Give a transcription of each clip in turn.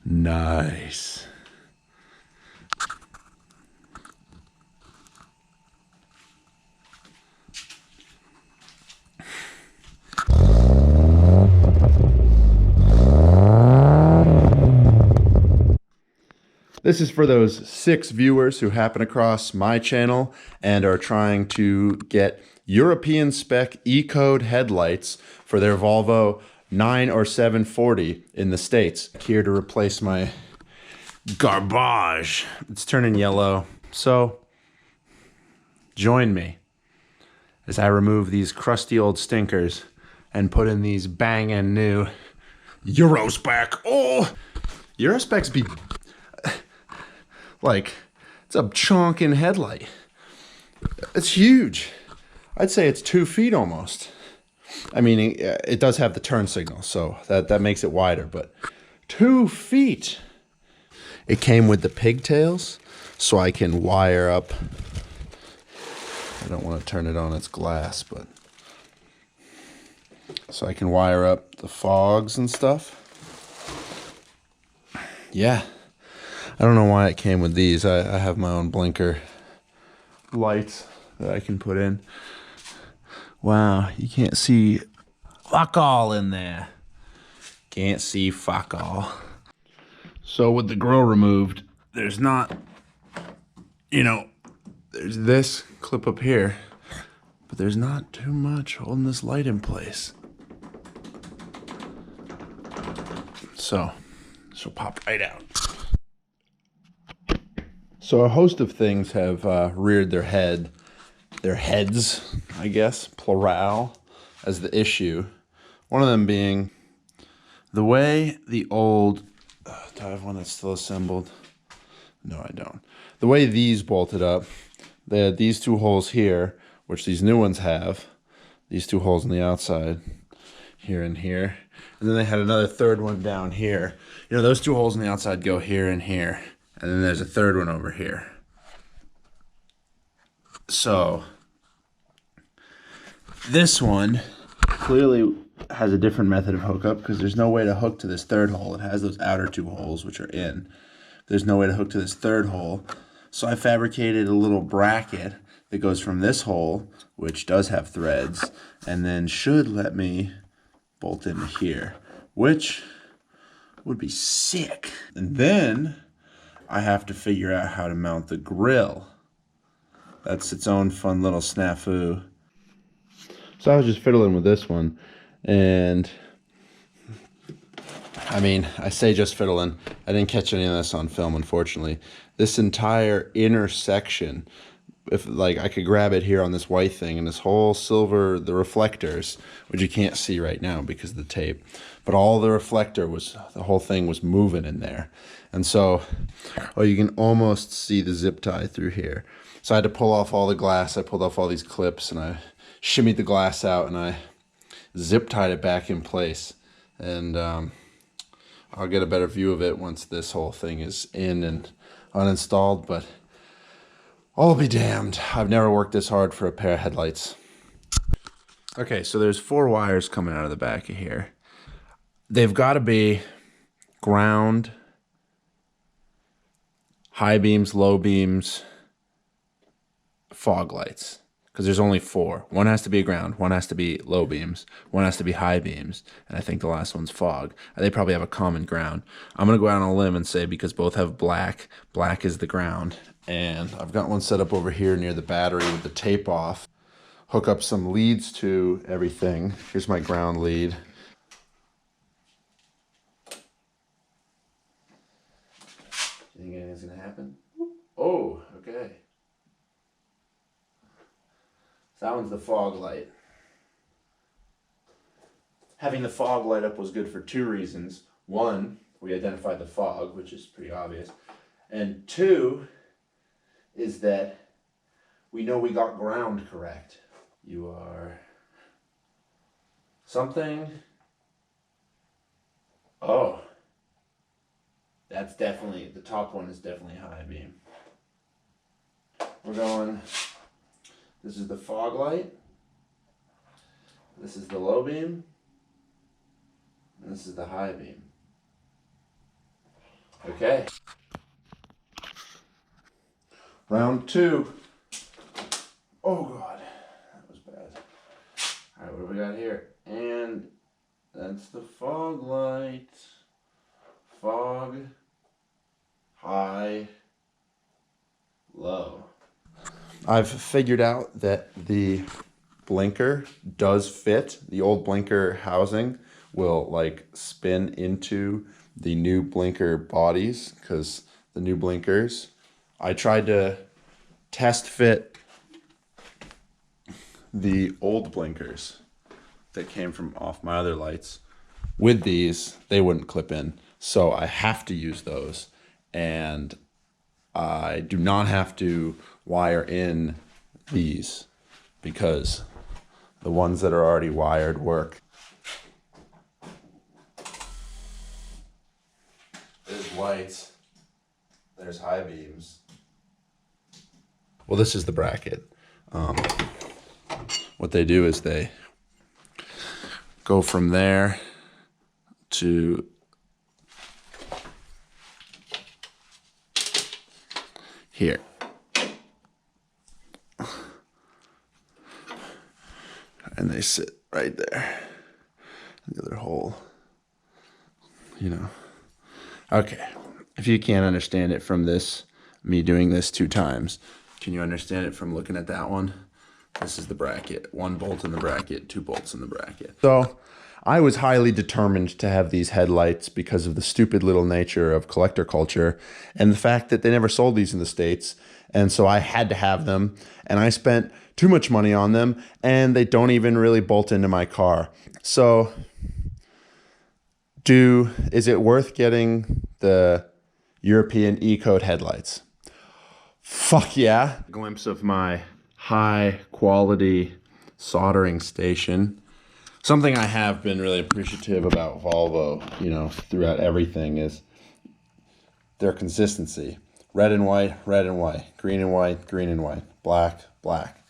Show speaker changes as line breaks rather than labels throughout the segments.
Nice. This is for those 6 viewers who happen across my channel and are trying to get European spec E-code headlights for their Volvo 9 or 740 in the States. Here to replace my garbage. It's turning yellow. So join me as I remove these crusty old stinkers and put in these banging new Euro Spec. Oh, Euro Specs be like, it's a chonkin headlight. It's huge. I'd say it's 2 feet almost. I mean, it does have the turn signal, so that makes it wider, but 2 feet. It came with the pigtails, so I can wire up. I don't want to turn it on its glass, but so I can wire up the fogs and stuff. Yeah. I don't know why it came with these. I have my own blinker lights that I can put in. Wow, you can't see fuck all in there. Can't see fuck all. So with the grill removed, there's not, there's this clip up here, but there's not too much holding this light in place. So, this will pop right out. So a host of things have reared their heads, I guess, plural, as the issue. One of them being the way the old, do I have one that's still assembled? No, I don't. The way these bolted up, they had these 2 holes here, which these new ones have. These 2 holes on the outside, here and here. And then they had another 3rd one down here. Those 2 holes on the outside go here and here. And then there's a 3rd one over here. So this one clearly has a different method of hookup because there's no way to hook to this 3rd hole. It has those outer 2 holes, which are in. There's no way to hook to this 3rd hole. So I fabricated a little bracket that goes from this hole, which does have threads, and then should let me bolt into here, which would be sick. And then I have to figure out how to mount the grill. That's its own fun little snafu. So I was just fiddling with this one, and I mean, I say just fiddling. I didn't catch any of this on film, unfortunately. This entire inner section, if like I could grab it here on this white thing, and this whole silver, the reflectors, which you can't see right now because of the tape, but all the reflector was, the whole thing was moving in there. And so, you can almost see the zip tie through here. So I had to pull off all the glass. I pulled off all these clips and I shimmied the glass out and I zip tied it back in place. And I'll get a better view of it once this whole thing is in and uninstalled, but I'll be damned. I've never worked this hard for a pair of headlights. Okay, so there's 4 wires coming out of the back of here. They've got to be ground, high beams, low beams, fog lights, because there's only 4. One has to be ground, one has to be low beams, one has to be high beams, and I think the last one's fog. They probably have a common ground. I'm going to go out on a limb and say because both have black, black is the ground, and I've got one set up over here near the battery with the tape off. Hook up some leads to everything. Here's my ground lead. Do you think anything's going to happen? Oh, okay. So that one's the fog light. Having the fog light up was good for 2 reasons. 1, we identified the fog, which is pretty obvious. And 2 is that we know we got ground correct. You are something. Oh. That's definitely, the top one is definitely high beam. We're going, this is the fog light, this is the low beam, and this is the high beam. Okay. Round 2. Oh God, that was bad. All right, what do we got here? And that's the fog light. Fog, high, low. I've figured out that the blinker does fit. The old blinker housing will like spin into the new blinker bodies because the new blinkers. I tried to test fit the old blinkers that came from off my other lights. With these, they wouldn't clip in. So I have to use those. And I do not have to wire in these because the ones that are already wired work. There's whites. There's high beams. Well, this is the bracket. What they do is they go from there to here. And they sit right there. The other hole, you know. Okay, if you can't understand it from this, me doing this 2 times, can you understand it from looking at that one? This is the bracket. 1 bolt in the bracket, 2 bolts in the bracket. So I was highly determined to have these headlights because of the stupid little nature of collector culture and the fact that they never sold these in the States. And so I had to have them, and I spent too much money on them, and they don't even really bolt into my car. So is it worth getting the European E-Code headlights? Fuck yeah. A glimpse of my high quality soldering station. Something I have been really appreciative about Volvo, you know, throughout everything is their consistency. Red and white, green and white, green and white, black, black.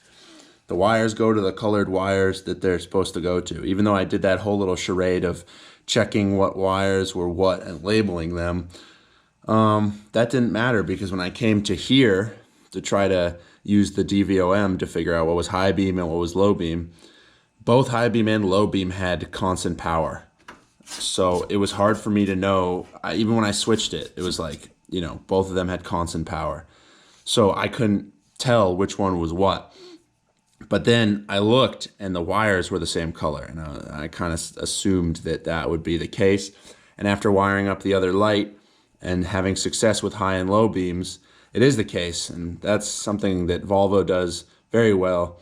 The wires go to the colored wires that they're supposed to go to. Even though I did that whole little charade of checking what wires were what and labeling them, that didn't matter because when I came to here to try to use the DVOM to figure out what was high beam and what was low beam, both high beam and low beam had constant power. So it was hard for me to know, even when I switched it, it was like, you know, both of them had constant power. So I couldn't tell which one was what. But then I looked and the wires were the same color. And I kind of assumed that that would be the case. And after wiring up the other light and having success with high and low beams, it is the case. And that's something that Volvo does very well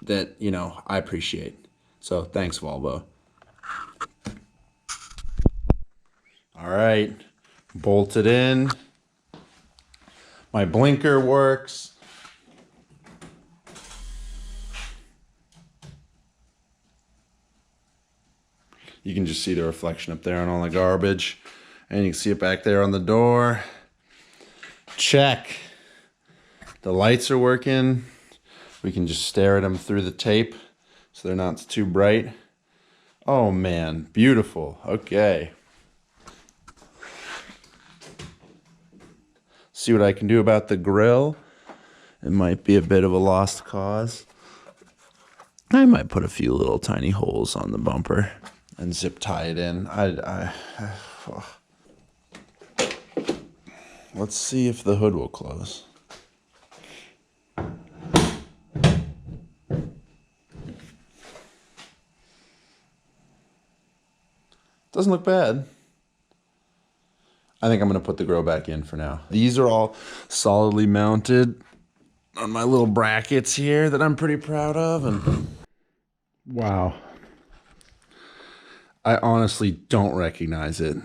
that, you know, I appreciate. So thanks, Volvo. All right, bolted in. My blinker works. You can just see the reflection up there on all the garbage. And you can see it back there on the door. Check. The lights are working. We can just stare at them through the tape so they're not too bright. Oh man, beautiful. Okay. See what I can do about the grill. It might be a bit of a lost cause. I might put a few little tiny holes on the bumper and zip tie it in. Let's see if the hood will close. Doesn't look bad. I think I'm going to put the grill back in for now. These are all solidly mounted on my little brackets here that I'm pretty proud of. And wow. I honestly don't recognize it.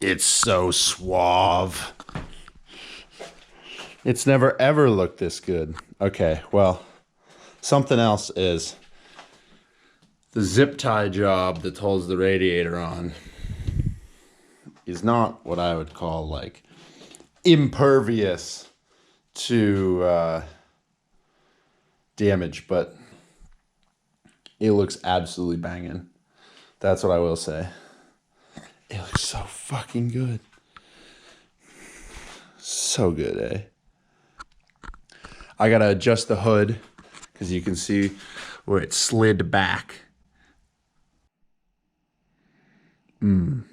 It's so suave. It's never ever looked this good. Okay, well, something else is the zip tie job that holds the radiator on is not what I would call like impervious to damage, but it looks absolutely banging. That's what I will say. It looks so fucking good. So good, eh? I gotta adjust the hood because you can see where it slid back. The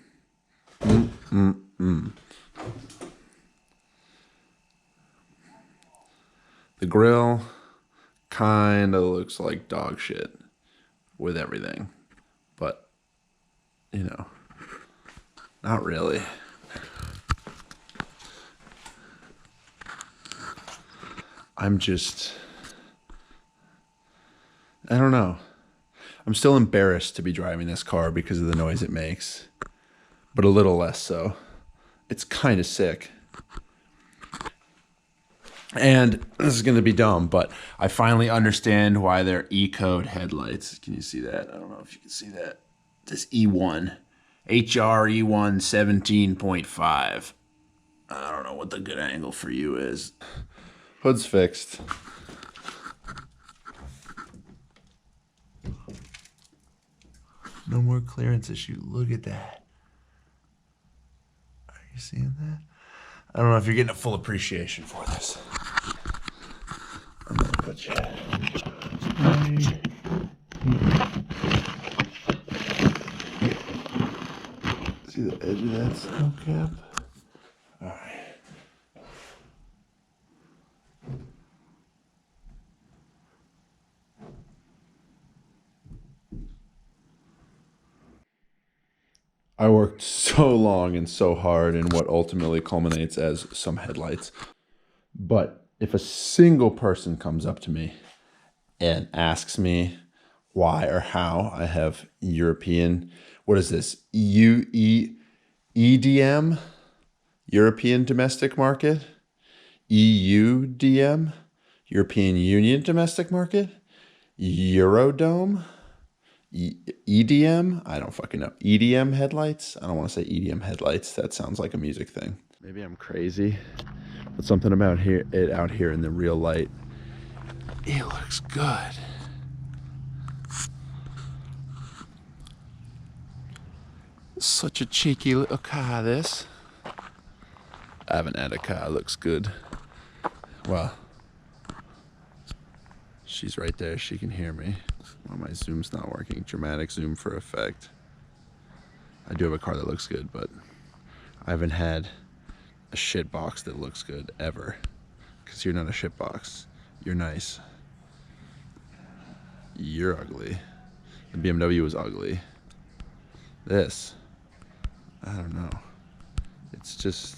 grill kind of looks like dog shit with everything, but you know, not really. I'm just, I don't know. I'm still embarrassed to be driving this car because of the noise it makes, but a little less so. It's kind of sick. And this is going to be dumb, but I finally understand why they're E-code headlights. Can you see that? I don't know if you can see that. This E1. HR E1 17.5. I don't know what the good angle for you is. Hood's fixed. No more clearance issue. Look at that. Are you seeing that? I don't know if you're getting a full appreciation for this. I'm gonna put you right here. See the edge of that snow cap? All right. I worked so long and so hard in what ultimately culminates as some headlights. But if a single person comes up to me and asks me why or how I have European, what is this? EDM, European Domestic Market, EUDM, European Union Domestic Market, Eurodome, EDM, I don't fucking know. EDM headlights? I don't want to say EDM headlights. That sounds like a music thing. Maybe I'm crazy, but something about it out here in the real light, it looks good. Such a cheeky little car, this. I haven't had a car that looks good. Well, she's right there. She can hear me. Well, my zoom's not working. Dramatic zoom for effect. I do have a car that looks good, but I haven't had a shit box that looks good ever. Because you're not a shit box. You're nice. You're ugly. The BMW was ugly. This, I don't know. It's just